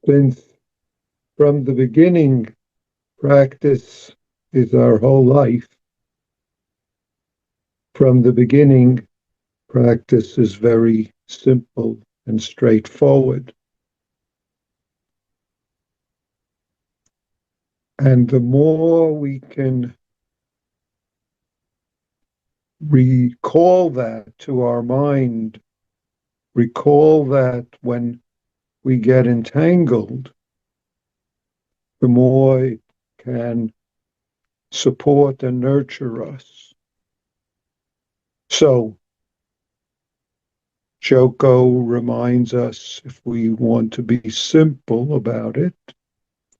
Since from the beginning, practice is our whole life, from the beginning, practice is very simple and straightforward. And the more we can recall that to our mind, recall that when we get entangled, the more it can support and nurture us. So, Joko reminds us, if we want to be simple about it,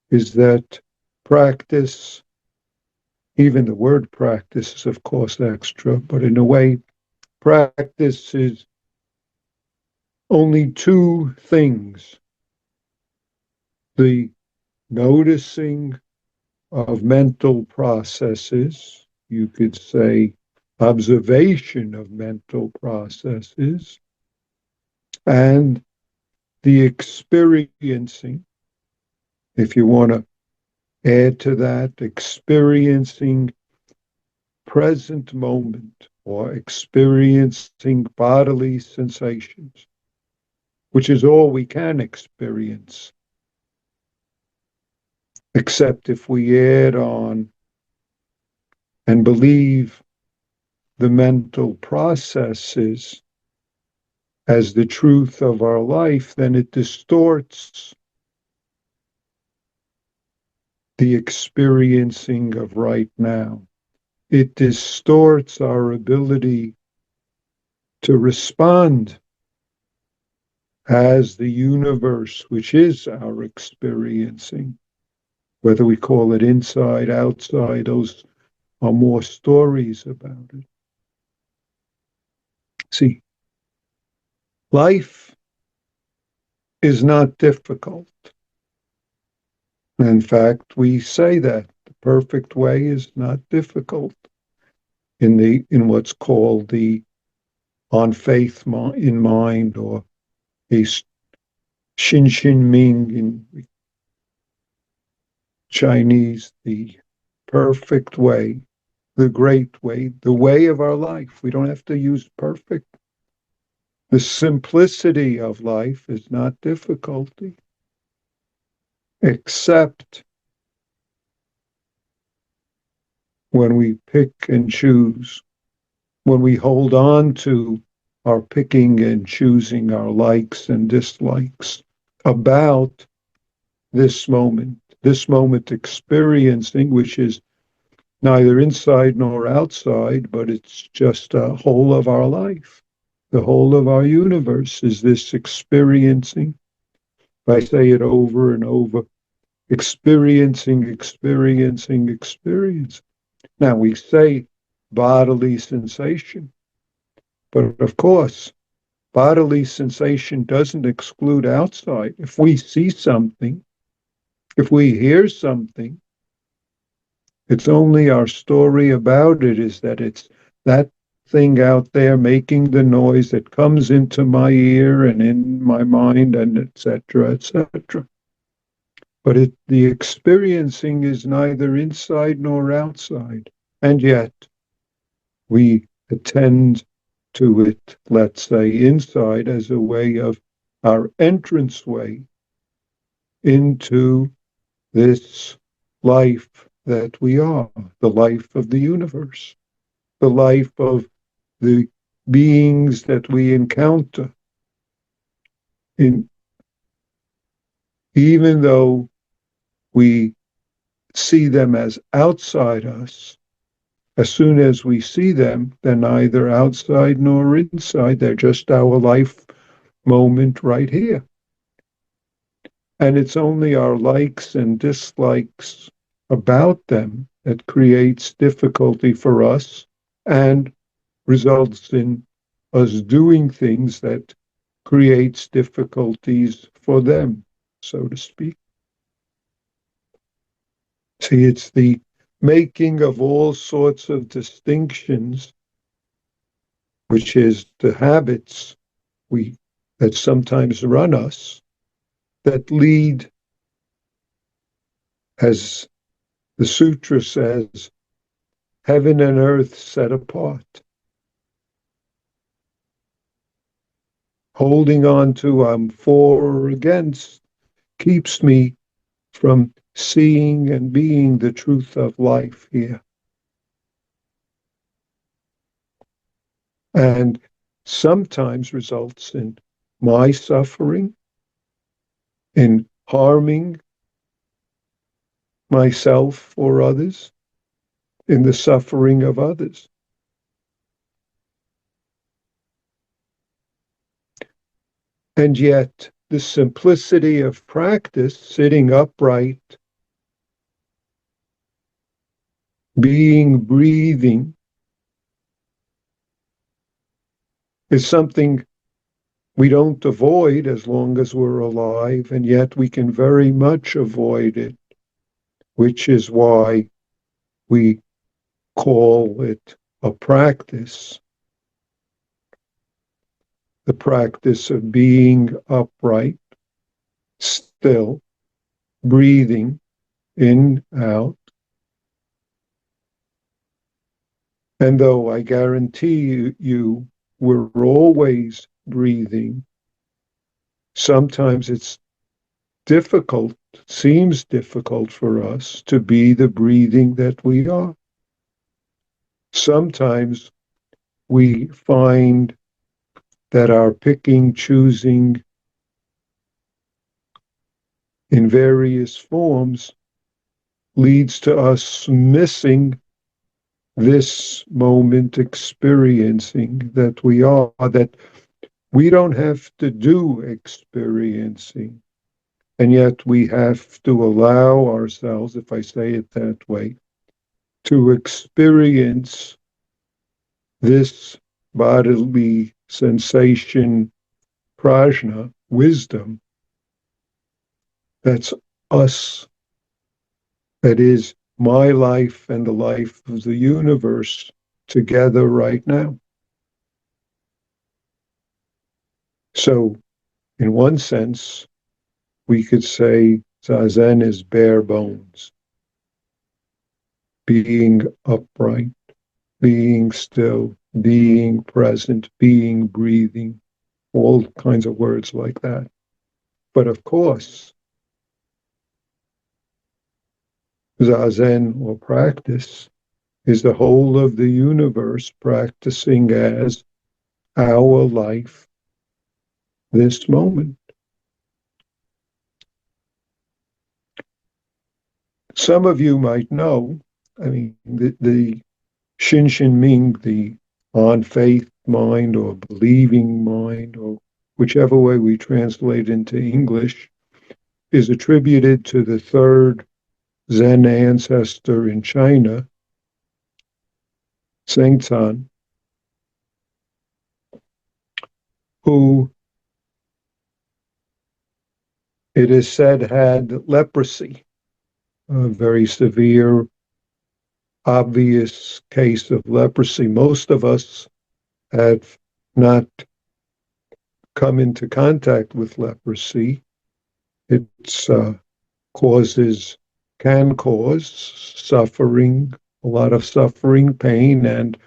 is that practice, even the word practice is of course extra, but in a way, practice is only two things: the noticing of mental processes, you could say observation of mental processes, and the experiencing, if you want to add to that, experiencing present moment or experiencing bodily sensations, which is all we can experience, except if we add on and believe the mental processes as the truth of our life, then it distorts the experiencing of right now. It distorts our ability to respond as the universe, which is our experiencing, whether we call it inside, outside, those are more stories about it. See, life is not difficult. In fact, we say that the perfect way is not difficult in what's called the on faith in mind, or a Xin Xin Ming in Chinese, the perfect way, the great way, the way of our life. We don't have to use perfect. The simplicity of life is not difficulty, except when we pick and choose, when we hold on to our picking and choosing, our likes and dislikes about this moment experiencing, which is neither inside nor outside, but it's just a whole of our life. The whole of our universe is this experiencing. I say it over and over, experiencing, experiencing, experiencing. Now we say bodily sensation, but of course, bodily sensation doesn't exclude outside. If we see something, if we hear something, it's only our story about it is that it's that thing out there making the noise that comes into my ear and in my mind, and etc., etc. But the experiencing is neither inside nor outside, and yet we attend to it, let's say, inside as a way of our entranceway into this life that we are, the life of the universe, the life of the beings that we encounter. Even though we see them as outside us, as soon as we see them, they're neither outside nor inside. They're just our life moment right here. And it's only our likes and dislikes about them that creates difficulty for us and results in us doing things that creates difficulties for them, so to speak. See, it's the making of all sorts of distinctions, which is the habits that sometimes run us, that lead, as the sutra says, heaven and earth set apart. Holding on to I'm for or against keeps me from seeing and being the truth of life here. And sometimes results in my suffering, in harming myself or others, in the suffering of others. And yet, the simplicity of practice, sitting upright, being, breathing, is something we don't avoid as long as we're alive, and yet we can very much avoid it, which is why we call it a practice. The practice of being upright, still, breathing in, out. And though I guarantee you we're always breathing, sometimes it's difficult, seems difficult for us to be the breathing that we are. Sometimes we find that our picking, choosing in various forms leads to us missing this moment experiencing that we are, that we don't have to do experiencing. And yet we have to allow ourselves, if I say it that way, to experience this bodily sensation, prajna, wisdom, that's us, that is my life and the life of the universe together right now. So, in one sense, we could say Zazen is bare bones, being upright, being still, being present, being breathing, all kinds of words like that. But of course, Zazen or practice is the whole of the universe practicing as our life this moment. Some of you might know, I mean, the Shin Ming, the on faith mind or believing mind, or whichever way we translate into English, is attributed to the third Zen ancestor in China, Zhengzan, who it is said had leprosy, a very severe, obvious case of leprosy. Most of us have not come into contact with leprosy. It's can cause suffering, a lot of suffering, pain, and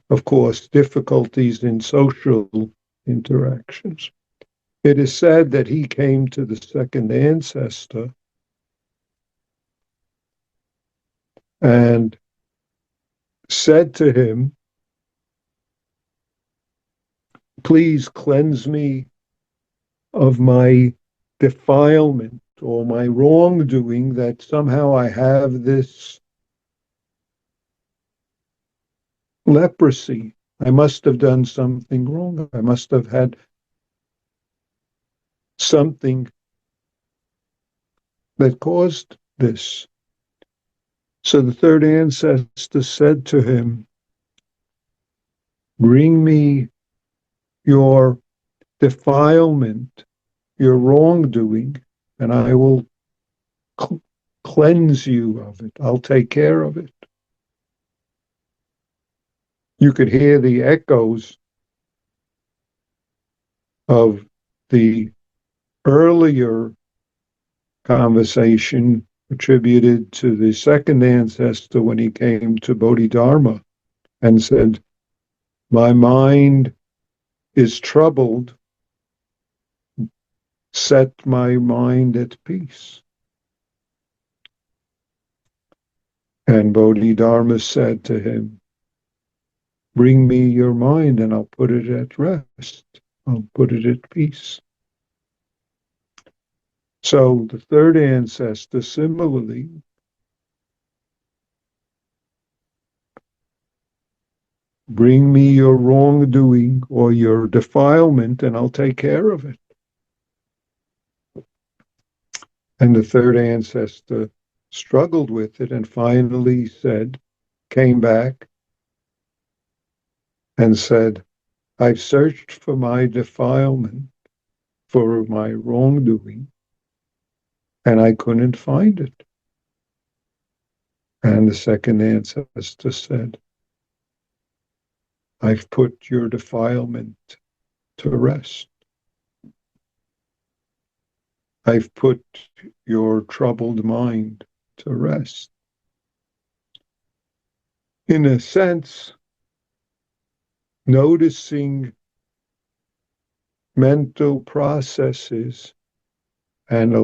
of course, difficulties in social interactions. It is said that he came to the second ancestor and said to him, please cleanse me of my defilement or my wrongdoing, that somehow I have this leprosy. I must have done something wrong. I must have had something that caused this. So the third ancestor said to him, bring me your defilement, your wrongdoing, and I will cleanse you of it. I'll take care of it. You could hear the echoes of the earlier conversation attributed to the second ancestor when he came to Bodhidharma and said, "My mind is troubled, set my mind at peace." And Bodhidharma said to him, "Bring me your mind and I'll put it at rest. I'll put it at peace." So the third ancestor similarly bring me your wrongdoing or your defilement and I'll take care of it. And the third ancestor struggled with it and finally came back and said, "I've searched for my defilement, for my wrongdoing, and I couldn't find it." And the second ancestor said, "I've put your defilement to rest. I've put your troubled mind to rest." In a sense, noticing mental processes and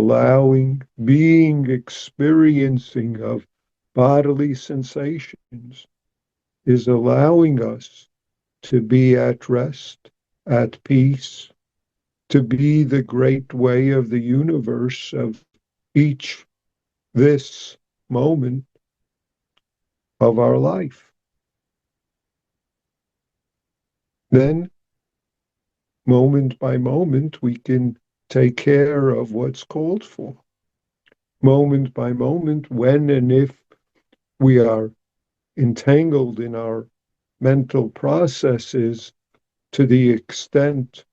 experiencing of bodily sensations is allowing us to be at rest, at peace, to be the great way of the universe of this moment of our life. Then, moment by moment, we can take care of what's called for. Moment by moment, when and if we are entangled in our mental processes to the extent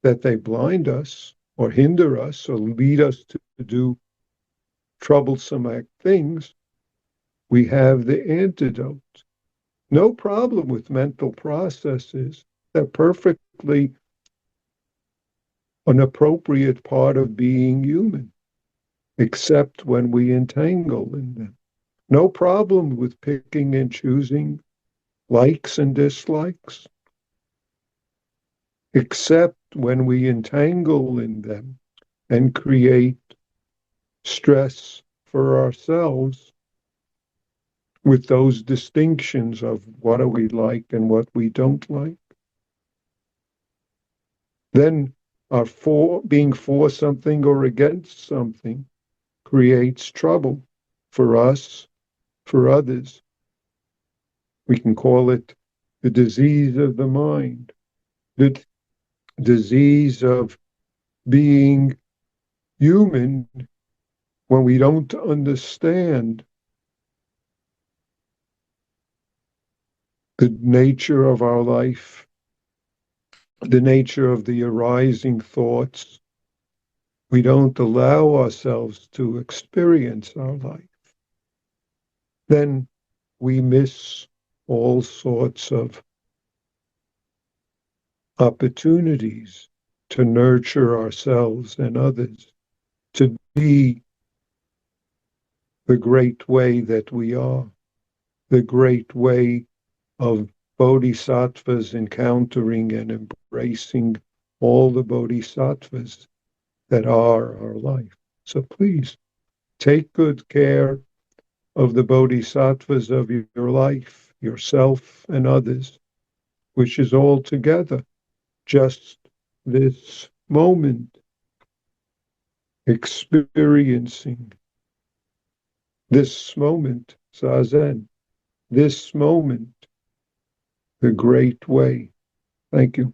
that they blind us or hinder us or lead us to do troublesome things, we have the antidote. No problem with mental processes. They're perfectly an appropriate part of being human, except when we entangle in them. No problem with picking and choosing likes and dislikes, except when we entangle in them and create stress for ourselves with those distinctions of what do we like and what we don't like. Then our being for something or against something creates trouble for us, for others. We can call it the disease of the mind, the disease of being human when we don't understand the nature of our life, the nature of the arising thoughts. We don't allow ourselves to experience our life. Then we miss all sorts of opportunities to nurture ourselves and others, to be the great way that we are, the great way of bodhisattvas encountering and embracing all the bodhisattvas that are our life. So please take good care of the bodhisattvas of your life, yourself and others, which is all together just this moment, experiencing this moment, Zazen, this moment, the great way. Thank you.